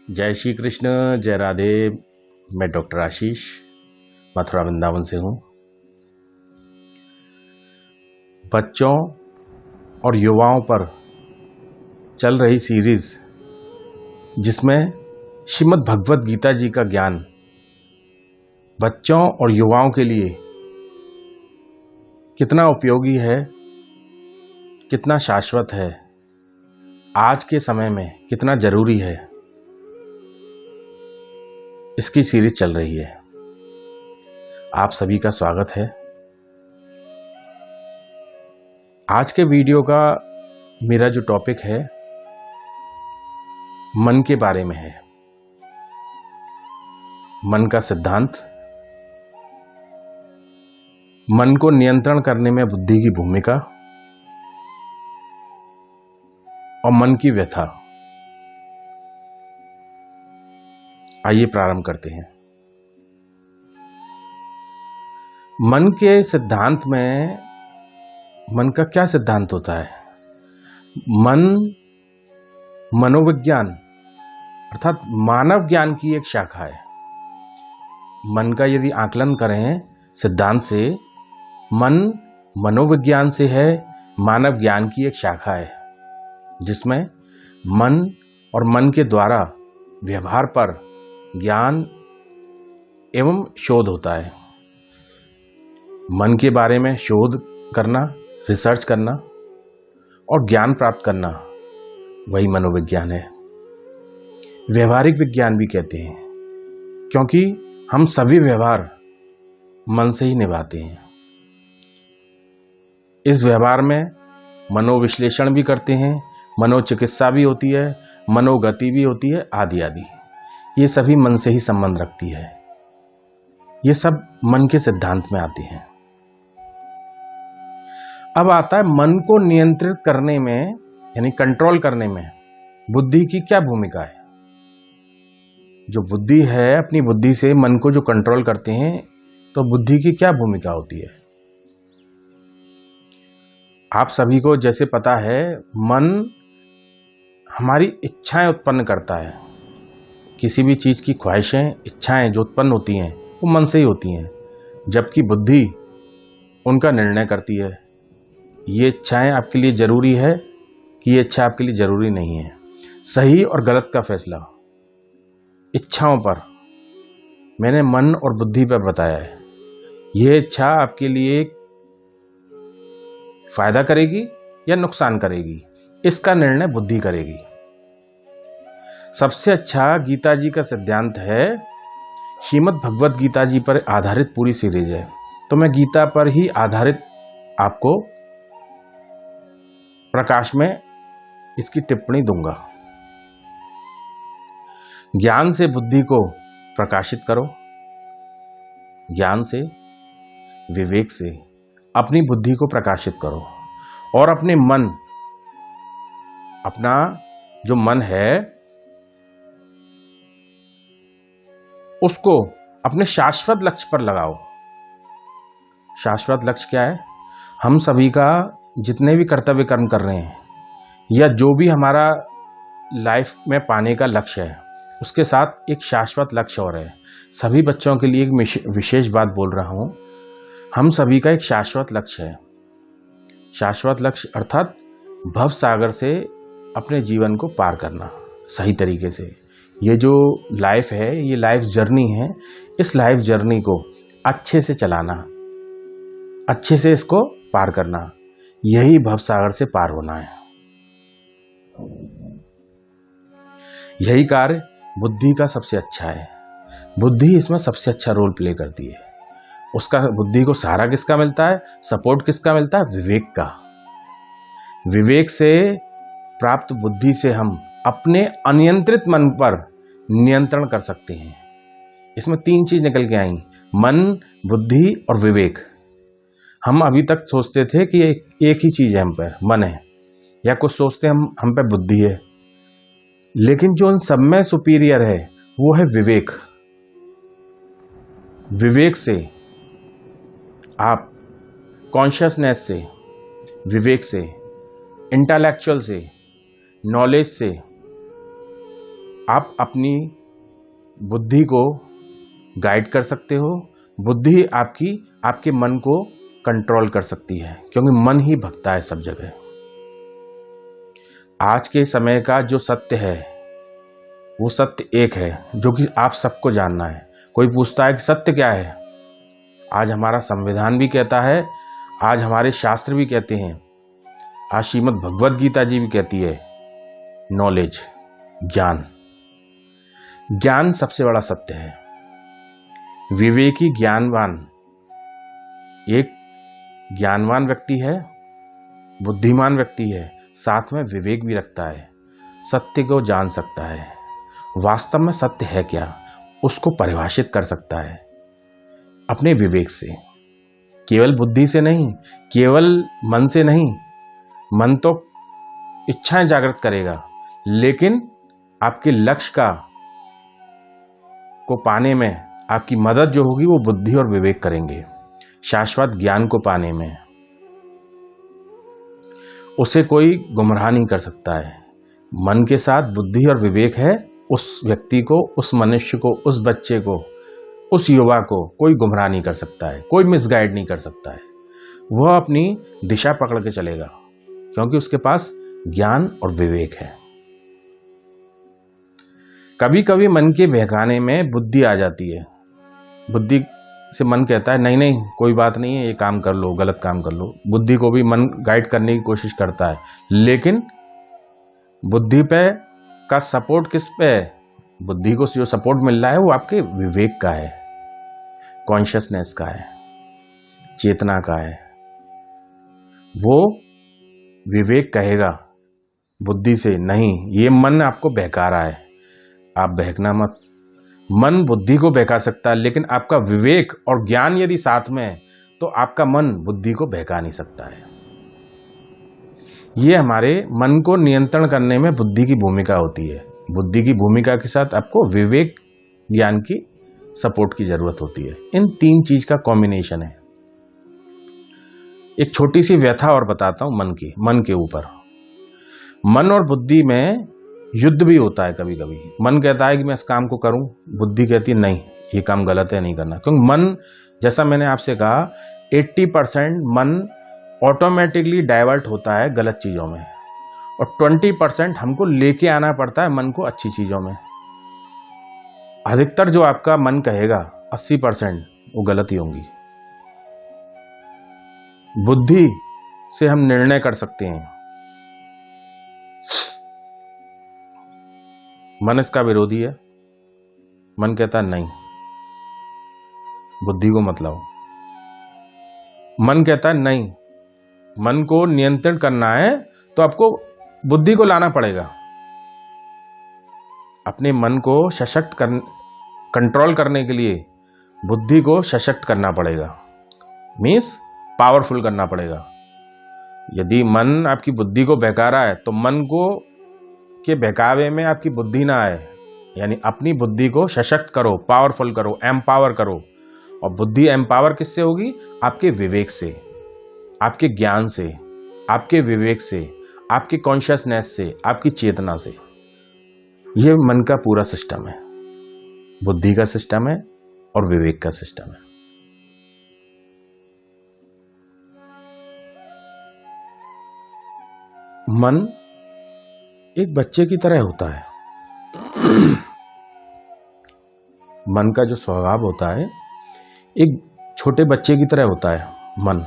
जय श्री कृष्ण, जय राधे। मैं डॉक्टर आशीष मथुरा वृंदावन से हूँ। बच्चों और युवाओं पर चल रही सीरीज जिसमें श्रीमद् भगवत गीता जी का ज्ञान बच्चों और युवाओं के लिए कितना उपयोगी है, कितना शाश्वत है, आज के समय में कितना जरूरी है, इसकी सीरीज चल रही है। आप सभी का स्वागत है। आज के वीडियो का मेरा जो टॉपिक है मन के बारे में है। मन का सिद्धांत, मन को नियंत्रण करने में बुद्धि की भूमिका और मन की व्यथा। आइए प्रारंभ करते हैं। मन के सिद्धांत में मन का क्या सिद्धांत होता है? मन मनोविज्ञान अर्थात मानव ज्ञान की एक शाखा है। मन का यदि आकलन करें सिद्धांत से, मन मनोविज्ञान से है, मानव ज्ञान की एक शाखा है जिसमें मन और मन के द्वारा व्यवहार पर ज्ञान एवं शोध होता है। मन के बारे में शोध करना, रिसर्च करना और ज्ञान प्राप्त करना, वही मनोविज्ञान है। व्यवहारिक विज्ञान भी कहते हैं, क्योंकि हम सभी व्यवहार मन से ही निभाते हैं। इस व्यवहार में मनोविश्लेषण भी करते हैं, मनोचिकित्सा भी होती है, मनोगति भी होती है, आदि आदि। ये सभी मन से ही संबंध रखती है। ये सब मन के सिद्धांत में आते हैं। अब आता है मन को नियंत्रित करने में, यानी कंट्रोल करने में बुद्धि की क्या भूमिका है। जो बुद्धि है, अपनी बुद्धि से मन को जो कंट्रोल करते हैं, तो बुद्धि की क्या भूमिका होती है? आप सभी को जैसे पता है, मन हमारी इच्छाएं उत्पन्न करता है। किसी भी चीज की ख्वाहिशें, इच्छाएं जो उत्पन्न होती हैं वो मन से ही होती हैं, जबकि बुद्धि उनका निर्णय करती है। ये इच्छाएं आपके लिए जरूरी है कि ये इच्छा आपके लिए जरूरी नहीं है। सही और गलत का फैसला इच्छाओं पर मैंने मन और बुद्धि पर बताया है। यह इच्छा आपके लिए फायदा करेगी या नुकसान करेगी, इसका निर्णय बुद्धि करेगी। सबसे अच्छा गीता जी का सिद्धांत है, श्रीमद् भगवत गीता जी पर आधारित पूरी सीरीज है, तो मैं गीता पर ही आधारित आपको प्रकाश में इसकी टिप्पणी दूंगा। ज्ञान से बुद्धि को प्रकाशित करो, ज्ञान से, विवेक से अपनी बुद्धि को प्रकाशित करो और अपने मन, अपना जो मन है उसको अपने शाश्वत लक्ष्य पर लगाओ। शाश्वत लक्ष्य क्या है? हम सभी का जितने भी कर्तव्य कर्म कर रहे हैं या जो भी हमारा लाइफ में पाने का लक्ष्य है, उसके साथ एक शाश्वत लक्ष्य और है। सभी बच्चों के लिए एक विशेष बात बोल रहा हूं, हम सभी का एक शाश्वत लक्ष्य है। शाश्वत लक्ष्य अर्थात भव सागर से अपने जीवन को पार करना सही तरीके से। ये जो लाइफ है, ये लाइफ जर्नी है, इस लाइफ जर्नी को अच्छे से चलाना, अच्छे से इसको पार करना, यही भव सागर से पार होना है। यही कार्य बुद्धि का सबसे अच्छा है। बुद्धि इसमें सबसे अच्छा रोल प्ले करती है। उसका, बुद्धि को सहारा किसका मिलता है, सपोर्ट किसका मिलता है? विवेक का। विवेक से प्राप्त बुद्धि से हम अपने अनियंत्रित मन पर नियंत्रण कर सकते हैं। इसमें तीन चीज निकल के आई, मन, बुद्धि और विवेक। हम अभी तक सोचते थे कि एक ही चीज है, हम पर मन है, या कुछ सोचते हम पे बुद्धि है, लेकिन जो उन सब में सुपीरियर है वो है विवेक। विवेक से आप कॉन्शियसनेस से, विवेक से, इंटेलेक्चुअल से, नॉलेज से आप अपनी बुद्धि को गाइड कर सकते हो। बुद्धि आपकी आपके मन को कंट्रोल कर सकती है, क्योंकि मन ही भगता है सब जगह। आज के समय का जो सत्य है वो सत्य एक है, जो कि आप सबको जानना है। कोई पूछता है कि सत्य क्या है? आज हमारा संविधान भी कहता है, आज हमारे शास्त्र भी कहते हैं, आज श्रीमद् भगवद गीता जी भी कहती है, नॉलेज, ज्ञान। ज्ञान सबसे बड़ा सत्य है। विवेकी ज्ञानवान एक ज्ञानवान व्यक्ति है, बुद्धिमान व्यक्ति है, साथ में विवेक भी रखता है, सत्य को जान सकता है, वास्तव में सत्य है क्या उसको परिभाषित कर सकता है अपने विवेक से, केवल बुद्धि से नहीं, केवल मन से नहीं। मन तो इच्छाएं जागृत करेगा, लेकिन आपके लक्ष्य को पाने में आपकी मदद जो होगी वो बुद्धि और विवेक करेंगे। शाश्वत ज्ञान को पाने में उसे कोई गुमराह नहीं कर सकता है। मन के साथ बुद्धि और विवेक है, उस व्यक्ति को, उस मनुष्य को, उस बच्चे को, उस युवा को कोई गुमराह नहीं कर सकता है, कोई मिसगाइड नहीं कर सकता है। वह अपनी दिशा पकड़ के चलेगा, क्योंकि उसके पास ज्ञान और विवेक है। कभी कभी मन के बहकाने में बुद्धि आ जाती है। बुद्धि से मन कहता है नहीं नहीं कोई बात नहीं है, ये काम कर लो, गलत काम कर लो। बुद्धि को भी मन गाइड करने की कोशिश करता है, लेकिन बुद्धि पे का सपोर्ट किस पे है? बुद्धि को जो सपोर्ट मिल रहा है वो आपके विवेक का है, कॉन्शियसनेस का है, चेतना का है। वो विवेक कहेगा बुद्धि से, नहीं ये मन आपको बहका रहा है, आप बहकना मत। मन बुद्धि को बहका सकता है, लेकिन आपका विवेक और ज्ञान यदि साथ में है तो आपका मन बुद्धि को बहका नहीं सकता है। ये हमारे मन को नियंत्रण करने में बुद्धि की भूमिका होती है। बुद्धि की भूमिका के साथ आपको विवेक ज्ञान की सपोर्ट की जरूरत होती है। इन तीन चीज का कॉम्बिनेशन है। एक छोटी सी व्यथा और बताता हूं मन के ऊपर। मन और बुद्धि में युद्ध भी होता है कभी कभी। मन कहता है कि मैं इस काम को करूं, बुद्धि कहती है नहीं ये काम गलत है, नहीं करना। क्योंकि मन, जैसा मैंने आपसे कहा, 80% मन ऑटोमेटिकली डाइवर्ट होता है गलत चीजों में, और 20% हमको लेके आना पड़ता है मन को अच्छी चीजों में। अधिकतर जो आपका मन कहेगा 80% वो गलत ही होंगी। बुद्धि से हम निर्णय कर सकते हैं। मन इसका विरोधी है। मन कहता है नहीं, बुद्धि को मत लाओ। मन कहता है नहीं, मन को नियंत्रण करना है तो आपको बुद्धि को लाना पड़ेगा। अपने मन को कंट्रोल करने के लिए बुद्धि को सशक्त करना पड़ेगा, मीन्स पावरफुल करना पड़ेगा। यदि मन आपकी बुद्धि को बहका रहा है तो मन को के बहकावे में आपकी बुद्धि ना आए, यानी अपनी बुद्धि को सशक्त करो, पावरफुल करो, एम्पावर करो। और बुद्धि एम्पावर किससे होगी? आपके विवेक से, आपके ज्ञान से, आपके विवेक से, आपकी कॉन्शियसनेस से, आपकी चेतना से। यह मन का पूरा सिस्टम है, बुद्धि का सिस्टम है और विवेक का सिस्टम है। मन एक बच्चे की तरह होता है। मन का जो स्वभाव होता है एक छोटे बच्चे की तरह होता है मन।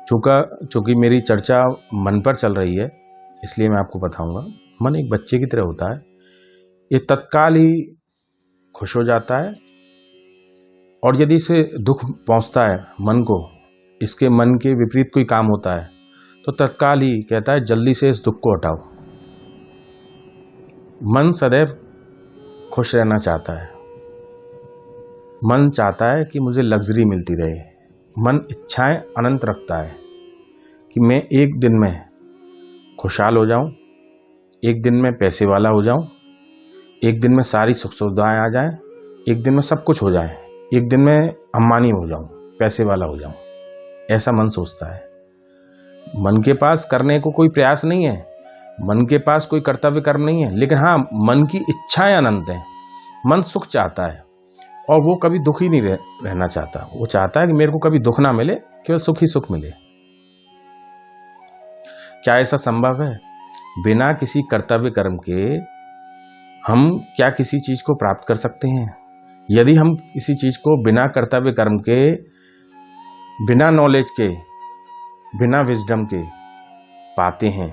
चूंकि मेरी चर्चा मन पर चल रही है, इसलिए मैं आपको बताऊंगा। मन एक बच्चे की तरह होता है। ये तत्काल ही खुश हो जाता है, और यदि इसे दुख पहुंचता है मन को, इसके मन के विपरीत कोई काम होता है, तो तत्काल ही कहता है जल्दी से इस दुख को हटाओ। मन सदैव खुश रहना चाहता है। मन चाहता है कि मुझे लग्जरी मिलती रहे। मन इच्छाएं अनंत रखता है कि मैं एक दिन में खुशहाल हो जाऊं, एक दिन में पैसे वाला हो जाऊं, एक दिन में सारी सुख सुविधाएं आ जाएं, एक दिन में सब कुछ हो जाए, एक दिन में अंबानी हो जाऊं, पैसे वाला हो जाऊं। ऐसा मन सोचता है। मन के पास करने को कोई प्रयास नहीं है। मन के पास कोई कर्तव्य कर्म नहीं है, लेकिन हाँ मन की इच्छाएं अनंत हैं। मन सुख चाहता है और वो कभी दुखी नहीं रहना चाहता। वो चाहता है कि मेरे को कभी दुख ना मिले, केवल सुख ही सुख मिले। क्या ऐसा संभव है? बिना किसी कर्तव्य कर्म के हम क्या किसी चीज को प्राप्त कर सकते हैं? यदि हम किसी चीज को बिना कर्तव्य कर्म के, बिना नॉलेज के, बिना विजडम के पाते हैं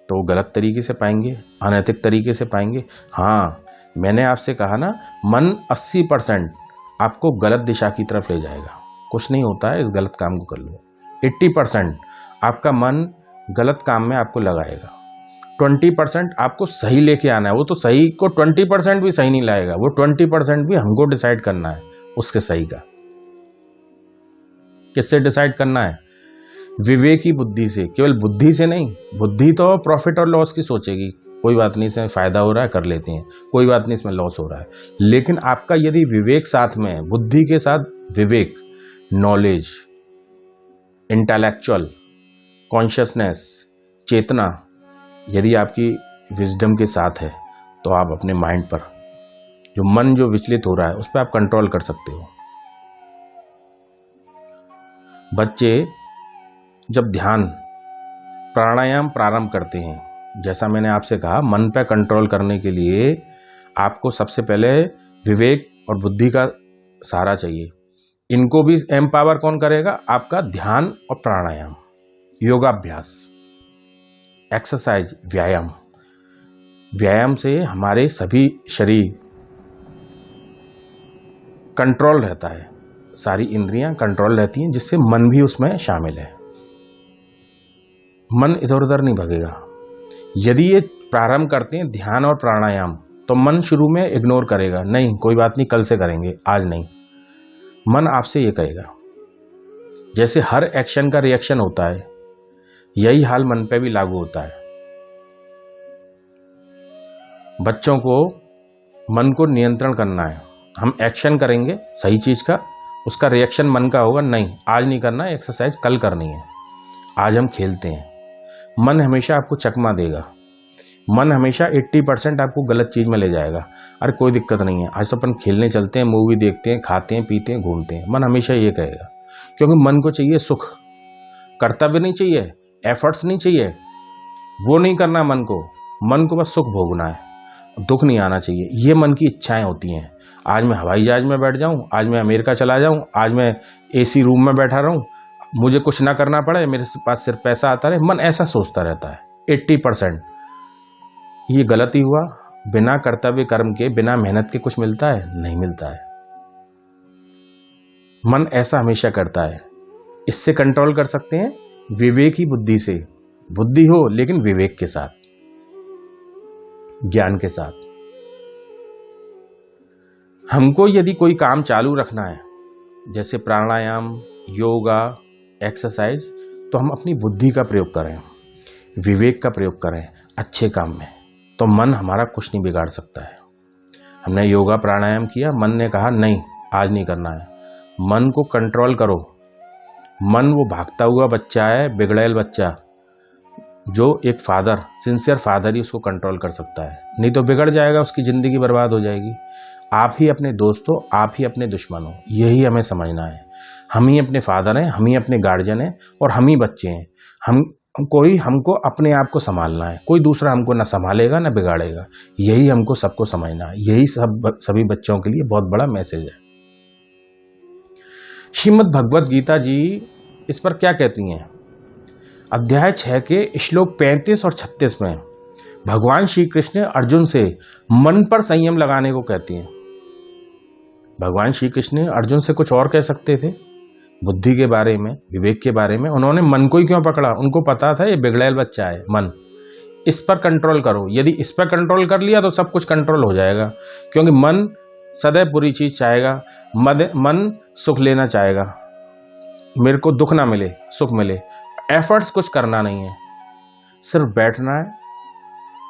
तो वो गलत तरीके से पाएंगे, अनैतिक तरीके से पाएंगे। हाँ, मैंने आपसे कहा ना, मन 80% आपको गलत दिशा की तरफ ले जाएगा। कुछ नहीं होता है, इस गलत काम को कर लो। 80% आपका मन गलत काम में आपको लगाएगा। 20% आपको सही लेके आना है। वो तो सही को 20% भी सही नहीं लाएगा, वो 20% भी हमको डिसाइड करना है उसके सही का। किससे डिसाइड करना है? विवेकी बुद्धि से। केवल बुद्धि से नहीं, बुद्धि तो प्रॉफिट और लॉस की सोचेगी, कोई बात नहीं, इसमें फायदा हो रहा है कर लेते हैं, कोई बात नहीं इसमें लॉस हो रहा है। लेकिन आपका यदि विवेक साथ में है, बुद्धि के साथ विवेक, नॉलेज, इंटेलेक्चुअल, कॉन्शियसनेस, चेतना यदि आपकी विजडम के साथ है तो आप अपने माइंड पर जो मन जो विचलित हो रहा है उस पर आप कंट्रोल कर सकते हो। बच्चे जब ध्यान प्राणायाम प्रारंभ करते हैं, जैसा मैंने आपसे कहा, मन पर कंट्रोल करने के लिए आपको सबसे पहले विवेक और बुद्धि का सहारा चाहिए। इनको भी एम्पावर कौन करेगा? आपका ध्यान और प्राणायाम, योगाभ्यास, एक्सरसाइज, व्यायाम। व्यायाम से हमारे सभी शरीर कंट्रोल रहता है, सारी इंद्रियां कंट्रोल रहती हैं, जिससे मन भी उसमें शामिल है। मन इधर उधर नहीं भगेगा। यदि ये प्रारंभ करते हैं ध्यान और प्राणायाम तो मन शुरू में इग्नोर करेगा, नहीं कोई बात नहीं, कल से करेंगे, आज नहीं। मन आपसे ये कहेगा। जैसे हर एक्शन का रिएक्शन होता है, यही हाल मन पे भी लागू होता है। बच्चों को मन को नियंत्रण करना है। हम एक्शन करेंगे सही चीज का, उसका रिएक्शन मन का होगा, नहीं आज नहीं करना है एक्सरसाइज, कल करनी है, आज हम खेलते हैं। मन हमेशा आपको चकमा देगा। मन हमेशा 80% आपको गलत चीज में ले जाएगा। अरे कोई दिक्कत नहीं है, आज तो अपन खेलने चलते हैं, मूवी देखते हैं, खाते हैं, पीते हैं, घूमते हैं। मन हमेशा ये कहेगा, क्योंकि मन को चाहिए सुख, कर्तव्य नहीं चाहिए, एफर्ट्स नहीं चाहिए, वो नहीं करना मन को बस सुख भोगना है, दुख नहीं आना चाहिए। ये मन की इच्छाएं होती हैं। आज मैं हवाई जहाज में बैठ जाऊं, आज मैं अमेरिका चला जाऊं, आज मैं एसी रूम में बैठा रहूं, मुझे कुछ ना करना पड़े, मेरे पास सिर्फ पैसा आता रहे। मन ऐसा सोचता रहता है 80%। ये गलती हुआ। बिना कर्तव्य कर्म के, बिना मेहनत के कुछ मिलता है? नहीं मिलता है। मन ऐसा हमेशा करता है। इससे कंट्रोल कर सकते हैं विवेकी बुद्धि से। बुद्धि हो लेकिन विवेक के साथ, ज्ञान के साथ। हमको यदि कोई काम चालू रखना है, जैसे प्राणायाम, योगा, एक्सरसाइज, तो हम अपनी बुद्धि का प्रयोग करें, विवेक का प्रयोग करें अच्छे काम में, तो मन हमारा कुछ नहीं बिगाड़ सकता है। हमने योगा प्राणायाम किया, मन ने कहा नहीं आज नहीं करना है, मन को कंट्रोल करो। मन वो भागता हुआ बच्चा है, बिगड़ैल बच्चा, जो एक फादर, सिंसियर फादर ही उसको कंट्रोल कर सकता है, नहीं तो बिगड़ जाएगा, उसकी जिंदगी बर्बाद हो जाएगी। आप ही अपने दोस्त हो, आप ही अपने दुश्मन हो, यही हमें समझना है। हम ही अपने फादर हैं, हम ही अपने गार्जियन हैं और हम ही बच्चे हैं। हमको अपने आप को संभालना है, कोई दूसरा हमको ना संभालेगा ना बिगाड़ेगा। यही हमको सबको समझना है। यही सभी बच्चों के लिए बहुत बड़ा मैसेज है। श्रीमद् भगवत गीता जी इस पर क्या कहती हैं? अध्याय 6 के श्लोक 35 और 36 में भगवान श्री कृष्ण अर्जुन से मन पर संयम लगाने को कहती हैं। भगवान श्री कृष्ण अर्जुन से कुछ और कह सकते थे, बुद्धि के बारे में, विवेक के बारे में। उन्होंने मन को ही क्यों पकड़ा? उनको पता था ये बिगड़ैल बच्चा है मन, इस पर कंट्रोल करो। यदि इस पर कंट्रोल कर लिया तो सब कुछ कंट्रोल हो जाएगा, क्योंकि मन सदैव बुरी चीज चाहेगा। मन सुख लेना चाहेगा, मेरे को दुख ना मिले, सुख मिले। एफर्ट्स कुछ करना नहीं है, सिर्फ बैठना है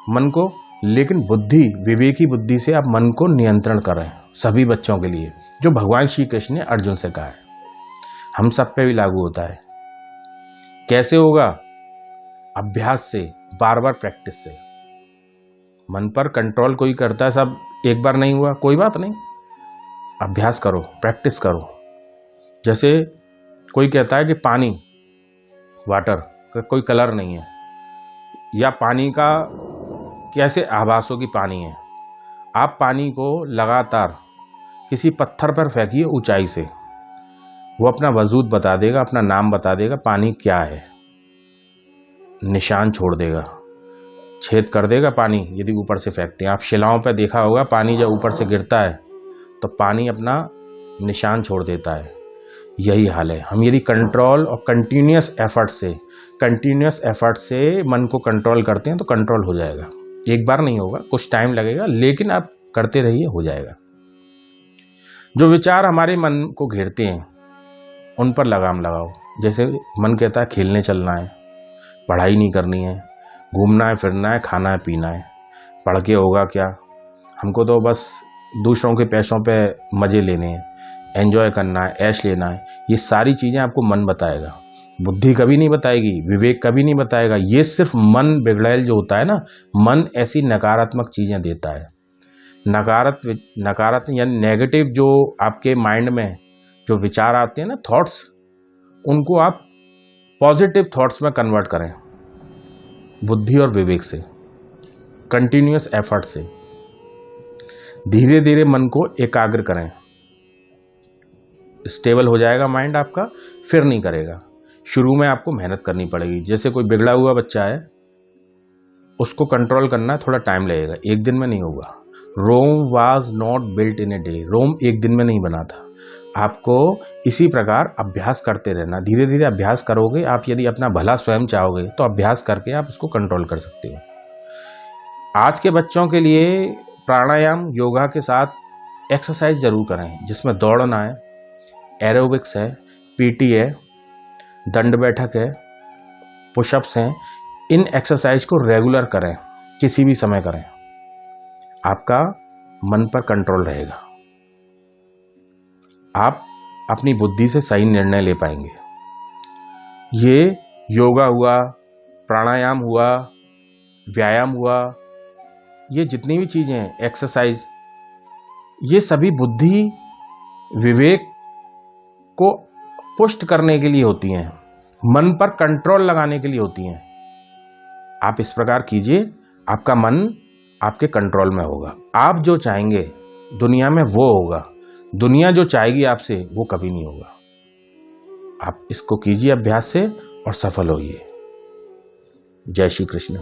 मन को। लेकिन बुद्धि, विवेकी बुद्धि से आप मन को नियंत्रण करें, सभी बच्चों के लिए, जो भगवान श्री कृष्ण ने अर्जुन से कहा है। हम सब पे भी लागू होता है। कैसे होगा? अभ्यास से, बार बार प्रैक्टिस से। मन पर कंट्रोल कोई करता है, सब एक बार नहीं हुआ कोई बात नहीं, अभ्यास करो, प्रैक्टिस करो। जैसे कोई कहता है कि पानी, वाटर का कोई कलर नहीं है, या पानी का कैसे आभास हो कि पानी है। आप पानी को लगातार किसी पत्थर पर फेंकिए ऊंचाई से, वो अपना वजूद बता देगा, अपना नाम बता देगा, पानी क्या है, निशान छोड़ देगा, छेद कर देगा पानी यदि ऊपर से फेंकते हैं। आप शिलाओं पर देखा होगा, पानी जब ऊपर से गिरता है तो पानी अपना निशान छोड़ देता है। यही हाल है, हम यदि कंट्रोल और कंटिन्यूस एफर्ट से मन को कंट्रोल करते हैं तो कंट्रोल हो जाएगा। एक बार नहीं होगा, कुछ टाइम लगेगा, लेकिन आप करते रहिए, हो जाएगा। जो विचार हमारे मन को घेरते हैं उन पर लगाम लगाओ। जैसे मन कहता है खेलने चलना है, पढ़ाई नहीं करनी है, घूमना है फिरना है, खाना है पीना है, पढ़ के होगा क्या, हमको तो बस दूसरों के पैसों पे मज़े लेने हैं, एंजॉय करना है, ऐश लेना है। ये सारी चीज़ें आपको मन बताएगा, बुद्धि कभी नहीं बताएगी, विवेक कभी नहीं बताएगा। ये सिर्फ मन बिगड़ैल जो होता है ना, मन ऐसी नकारात्मक चीज़ें देता है। नकारात्मक यानी नेगेटिव जो आपके माइंड में जो विचार आते हैं ना, थॉट्स, उनको आप पॉजिटिव थॉट्स में कन्वर्ट करें, बुद्धि और विवेक से, कंटिन्यूअस एफर्ट से। धीरे धीरे मन को एकाग्र करें, स्टेबल हो जाएगा माइंड आपका, फिर नहीं करेगा। शुरू में आपको मेहनत करनी पड़ेगी। जैसे कोई बिगड़ा हुआ बच्चा है, उसको कंट्रोल करना थोड़ा टाइम लगेगा, एक दिन में नहीं होगा। Rome was not built in a day, Rome एक दिन में नहीं बना था। आपको इसी प्रकार अभ्यास करते रहना, धीरे धीरे अभ्यास करोगे। आप यदि अपना भला स्वयं चाहोगे तो अभ्यास करके आप उसको कंट्रोल कर सकते हो। आज के बच्चों के लिए प्राणायाम योगा के साथ एक्सरसाइज जरूर करें, जिसमें दौड़ना है, एरोबिक्स है, पीटी है, दंड बैठक है, पुशअप्स हैं। इन एक्सरसाइज को रेगुलर करें, किसी भी समय करें, आपका मन पर कंट्रोल रहेगा। आप अपनी बुद्धि से सही निर्णय ले पाएंगे। ये योगा हुआ, प्राणायाम हुआ, व्यायाम हुआ, ये जितनी भी चीज़ें हैं, एक्सरसाइज, ये सभी बुद्धि विवेक को पुष्ट करने के लिए होती हैं, मन पर कंट्रोल लगाने के लिए होती हैं। आप इस प्रकार कीजिए, आपका मन आपके कंट्रोल में होगा। आप जो चाहेंगे दुनिया में वो होगा, दुनिया जो चाहेगी आपसे वो कभी नहीं होगा। आप इसको कीजिए अभ्यास से और सफल होइए। जय श्री कृष्ण।